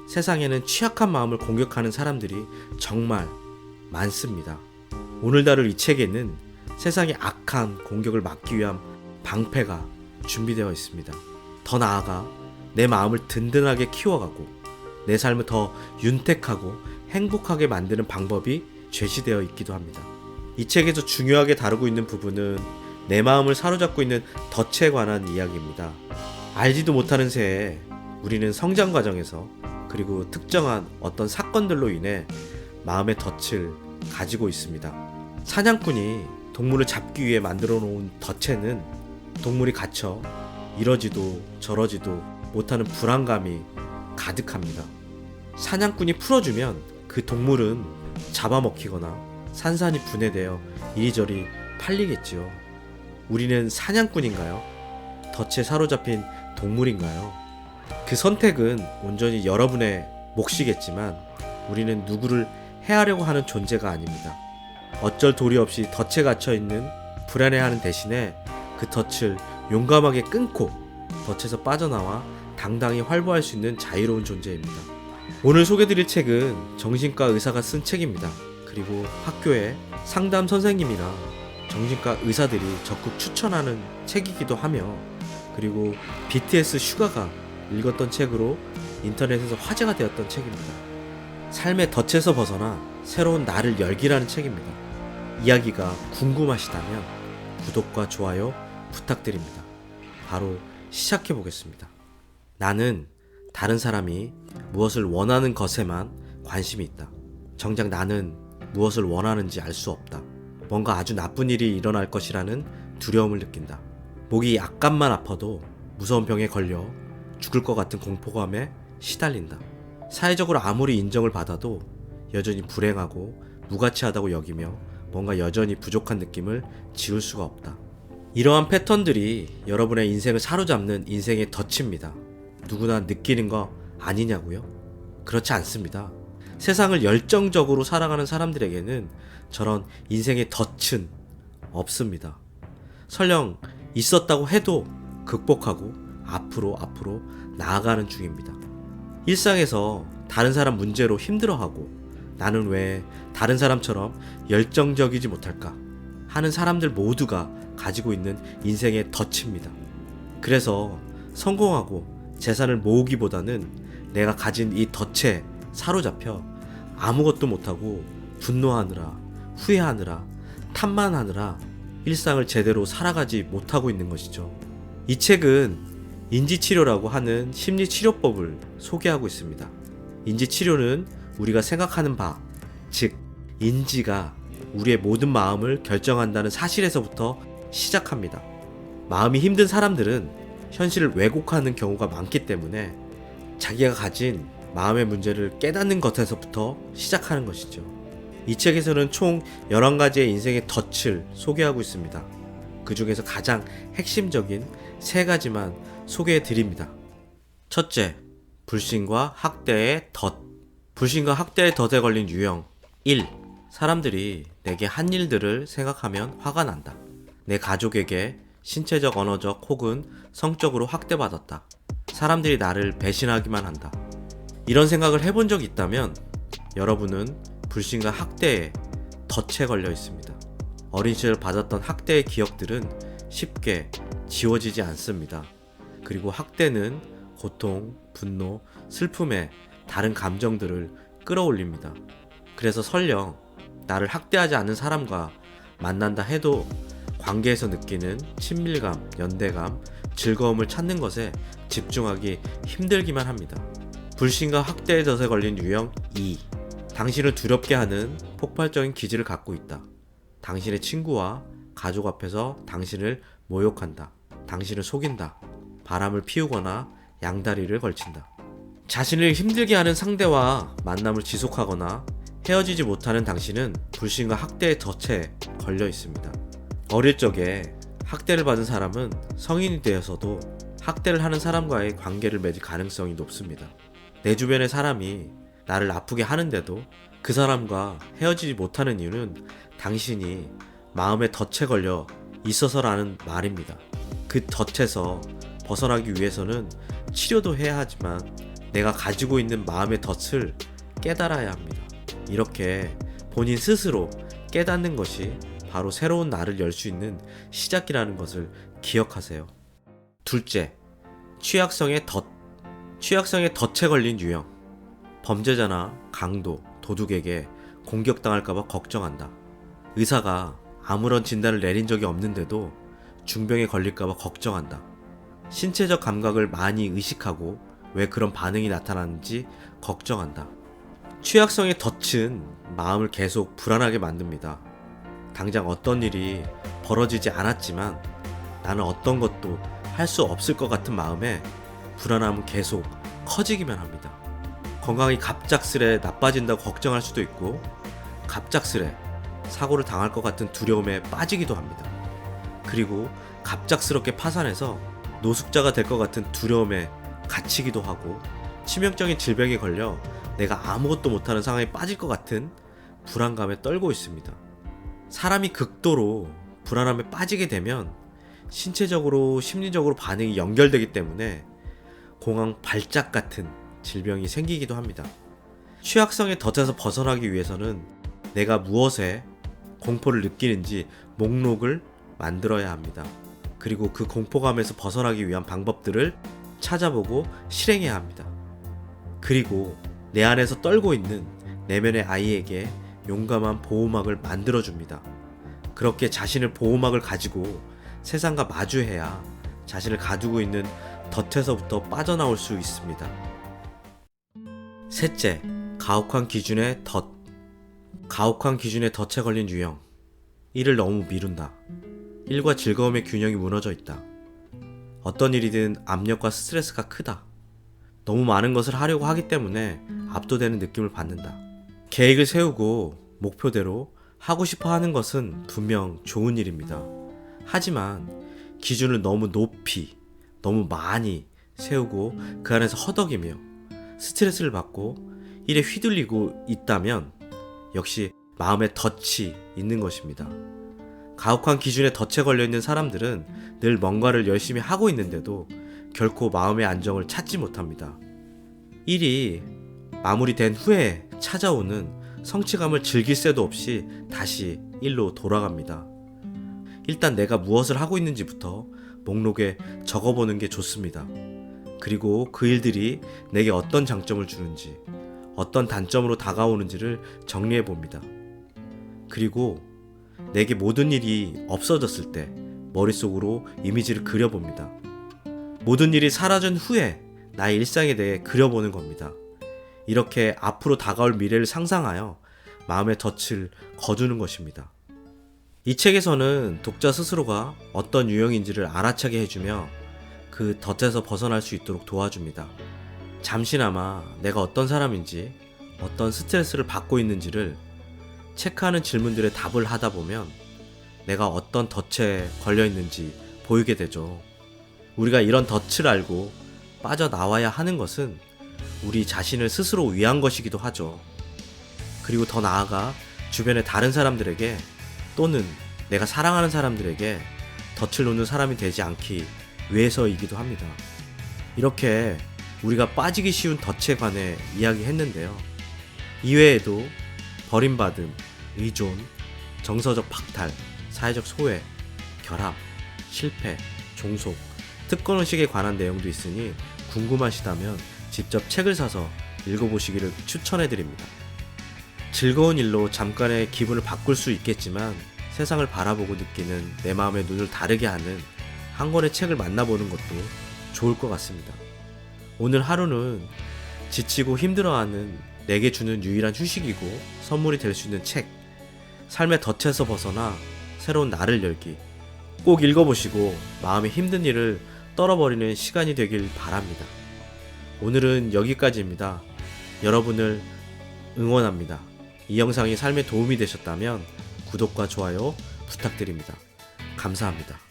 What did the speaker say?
세상에는 취약한 마음을 공격하는 사람들이 정말 많습니다. 오늘 다룰 이 책에는 세상의 악한 공격을 막기 위한 방패가 준비되어 있습니다. 더 나아가 내 마음을 든든하게 키워가고 내 삶을 더 윤택하고 행복하게 만드는 방법이 제시되어 있기도 합니다. 이 책에서 중요하게 다루고 있는 부분은 내 마음을 사로잡고 있는 덫에 관한 이야기입니다. 알지도 못하는 새에 우리는 성장 과정에서 그리고 특정한 어떤 사건들로 인해 마음의 덫을 가지고 있습니다. 사냥꾼이 동물을 잡기 위해 만들어 놓은 덫에는 동물이 갇혀 이러지도 저러지도 못하는 불안감이 가득합니다. 사냥꾼이 풀어주면 그 동물은 잡아먹히거나 산산이 분해되어 이리저리 팔리겠지요. 우리는 사냥꾼인가요? 덫에 사로잡힌 동물인가요? 그 선택은 온전히 여러분의 몫이겠지만 우리는 누구를 해하려고 하는 존재가 아닙니다. 어쩔 도리 없이 덫에 갇혀있는 불안해하는 대신에 그 덫을 용감하게 끊고 덫에서 빠져나와 당당히 활보할 수 있는 자유로운 존재입니다. 오늘 소개드릴 책은 정신과 의사가 쓴 책입니다. 그리고 학교의 상담 선생님이나 정신과 의사들이 적극 추천하는 책이기도 하며, 그리고 BTS 슈가가 읽었던 책으로 인터넷에서 화제가 되었던 책입니다. 삶의 덫에서 벗어나 새로운 나를 열기라는 책입니다. 이야기가 궁금하시다면 구독과 좋아요 부탁드립니다. 바로 시작해 보겠습니다. 나는 다른 사람이 무엇을 원하는 것에만 관심이 있다. 정작 나는 무엇을 원하는지 알 수 없다. 뭔가 아주 나쁜 일이 일어날 것이라는 두려움을 느낀다. 목이 약간만 아파도 무서운 병에 걸려 죽을 것 같은 공포감에 시달린다. 사회적으로 아무리 인정을 받아도 여전히 불행하고 무가치하다고 여기며 뭔가 여전히 부족한 느낌을 지울 수가 없다. 이러한 패턴들이 여러분의 인생을 사로잡는 인생의 덫입니다. 누구나 느끼는 거 아니냐고요? 그렇지 않습니다. 세상을 열정적으로 살아가는 사람들에게는 저런 인생의 덫은 없습니다. 설령 있었다고 해도 극복하고 앞으로 나아가는 중입니다. 일상에서 다른 사람 문제로 힘들어하고 나는 왜 다른 사람처럼 열정적이지 못할까 하는 사람들 모두가 가지고 있는 인생의 덫입니다. 그래서 성공하고 재산을 모으기보다는 내가 가진 이 덫에 사로잡혀 아무것도 못하고 분노하느라 후회하느라 탓만하느라 일상을 제대로 살아가지 못하고 있는 것이죠. 이 책은 인지치료라고 하는 심리치료법을 소개하고 있습니다. 인지치료는 우리가 생각하는 바, 즉 인지가 우리의 모든 마음을 결정한다는 사실에서부터 시작합니다. 마음이 힘든 사람들은 현실을 왜곡하는 경우가 많기 때문에 자기가 가진 마음의 문제를 깨닫는 것에서부터 시작하는 것이죠. 이 책에서는 총 11가지의 인생의 덫을 소개하고 있습니다. 그 중에서 가장 핵심적인 3가지만 소개해 드립니다. 첫째, 불신과 학대의 덫. 불신과 학대의 덫에 걸린 유형. 1. 사람들이 내게 한 일들을 생각하면 화가 난다. 내 가족에게 신체적, 언어적 혹은 성적으로 학대받았다. 사람들이 나를 배신하기만 한다. 이런 생각을 해본 적이 있다면 여러분은 불신과 학대의 덫에 걸려 있습니다. 어린 시절 받았던 학대의 기억들은 쉽게 지워지지 않습니다. 그리고 학대는 고통, 분노, 슬픔의 다른 감정들을 끌어올립니다. 그래서 설령 나를 학대하지 않는 사람과 만난다 해도 관계에서 느끼는 친밀감, 연대감, 즐거움을 찾는 것에 집중하기 힘들기만 합니다. 불신과 학대의 덫에 걸린 유형 2. 당신을 두렵게 하는 폭발적인 기질을 갖고 있다. 당신의 친구와 가족 앞에서 당신을 모욕한다. 당신을 속인다. 바람을 피우거나 양다리를 걸친다. 자신을 힘들게 하는 상대와 만남을 지속하거나 헤어지지 못하는 당신은 불신과 학대의 덫에 걸려 있습니다. 어릴 적에 학대를 받은 사람은 성인이 되어서도 학대를 하는 사람과의 관계를 맺을 가능성이 높습니다. 내 주변의 사람이 나를 아프게 하는데도 그 사람과 헤어지지 못하는 이유는 당신이 마음의 덫에 걸려 있어서라는 말입니다. 그 덫에서 벗어나기 위해서는 치료도 해야 하지만 내가 가지고 있는 마음의 덫을 깨달아야 합니다. 이렇게 본인 스스로 깨닫는 것이 바로 새로운 날을 열 수 있는 시작이라는 것을 기억하세요. 둘째, 취약성의 덫. 취약성의 덫에 걸린 유형. 범죄자나 강도, 도둑에게 공격당할까봐 걱정한다. 의사가 아무런 진단을 내린 적이 없는데도 중병에 걸릴까봐 걱정한다. 신체적 감각을 많이 의식하고 왜 그런 반응이 나타나는지 걱정한다. 취약성의 덫은 마음을 계속 불안하게 만듭니다. 당장 어떤 일이 벌어지지 않았지만 나는 어떤 것도 할 수 없을 것 같은 마음에 불안함은 계속 커지기만 합니다. 건강이 갑작스레 나빠진다고 걱정할 수도 있고 갑작스레 사고를 당할 것 같은 두려움에 빠지기도 합니다. 그리고 갑작스럽게 파산해서 노숙자가 될 것 같은 두려움에 갇히기도 하고 치명적인 질병에 걸려 내가 아무것도 못하는 상황에 빠질 것 같은 불안감에 떨고 있습니다. 사람이 극도로 불안함에 빠지게 되면 신체적으로 심리적으로 반응이 연결되기 때문에 공황 발작 같은 질병이 생기기도 합니다. 취약성의 덫에서 벗어나기 위해서는 내가 무엇에 공포를 느끼는지 목록을 만들어야 합니다. 그리고 그 공포감에서 벗어나기 위한 방법들을 찾아보고 실행해야 합니다. 그리고 내 안에서 떨고 있는 내면의 아이에게 용감한 보호막을 만들어줍니다. 그렇게 자신을 보호막을 가지고 세상과 마주해야 자신을 가두고 있는 덫에서부터 빠져나올 수 있습니다. 셋째, 가혹한 기준의 덫. 가혹한 기준의 덫에 걸린 유형. 일을 너무 미룬다. 일과 즐거움의 균형이 무너져 있다. 어떤 일이든 압력과 스트레스가 크다. 너무 많은 것을 하려고 하기 때문에 압도되는 느낌을 받는다. 계획을 세우고 목표대로 하고 싶어 하는 것은 분명 좋은 일입니다. 하지만 기준을 너무 높이, 너무 많이 세우고 그 안에서 허덕이며 스트레스를 받고 일에 휘둘리고 있다면 역시 마음의 덫이 있는 것입니다. 가혹한 기준에 덫에 걸려있는 사람들은 늘 뭔가를 열심히 하고 있는데도 결코 마음의 안정을 찾지 못합니다. 일이 마무리된 후에 찾아오는 성취감을 즐길 새도 없이 다시 일로 돌아갑니다. 일단 내가 무엇을 하고 있는지부터 목록에 적어보는 게 좋습니다. 그리고 그 일들이 내게 어떤 장점을 주는지, 어떤 단점으로 다가오는지를 정리해 봅니다. 그리고 내게 모든 일이 없어졌을 때 머릿속으로 이미지를 그려봅니다. 모든 일이 사라진 후에 나의 일상에 대해 그려보는 겁니다. 이렇게 앞으로 다가올 미래를 상상하여 마음의 덫을 거두는 것입니다. 이 책에서는 독자 스스로가 어떤 유형인지를 알아차게 해주며 그 덫에서 벗어날 수 있도록 도와줍니다. 잠시나마 내가 어떤 사람인지, 어떤 스트레스를 받고 있는지를 체크하는 질문들에 답을 하다 보면 내가 어떤 덫에 걸려 있는지 보이게 되죠. 우리가 이런 덫을 알고 빠져나와야 하는 것은 우리 자신을 스스로 위한 것이기도 하죠. 그리고 더 나아가 주변의 다른 사람들에게 또는 내가 사랑하는 사람들에게 덫을 놓는 사람이 되지 않기 위해서이기도 합니다. 이렇게 우리가 빠지기 쉬운 덫에 관해 이야기했는데요. 이외에도 버림받음, 의존, 정서적 박탈, 사회적 소외, 결합, 실패, 종속, 특권의식에 관한 내용도 있으니 궁금하시다면 직접 책을 사서 읽어보시기를 추천해드립니다. 즐거운 일로 잠깐의 기분을 바꿀 수 있겠지만 세상을 바라보고 느끼는 내 마음의 눈을 다르게 하는 한 권의 책을 만나보는 것도 좋을 것 같습니다. 오늘 하루는 지치고 힘들어하는 내게 주는 유일한 휴식이고 선물이 될 수 있는 책, 삶의 덫에서 벗어나 새로운 나를 열기, 꼭 읽어보시고 마음의 힘든 일을 떨어버리는 시간이 되길 바랍니다. 오늘은 여기까지입니다. 여러분을 응원합니다. 이 영상이 삶에 도움이 되셨다면 구독과 좋아요 부탁드립니다. 감사합니다.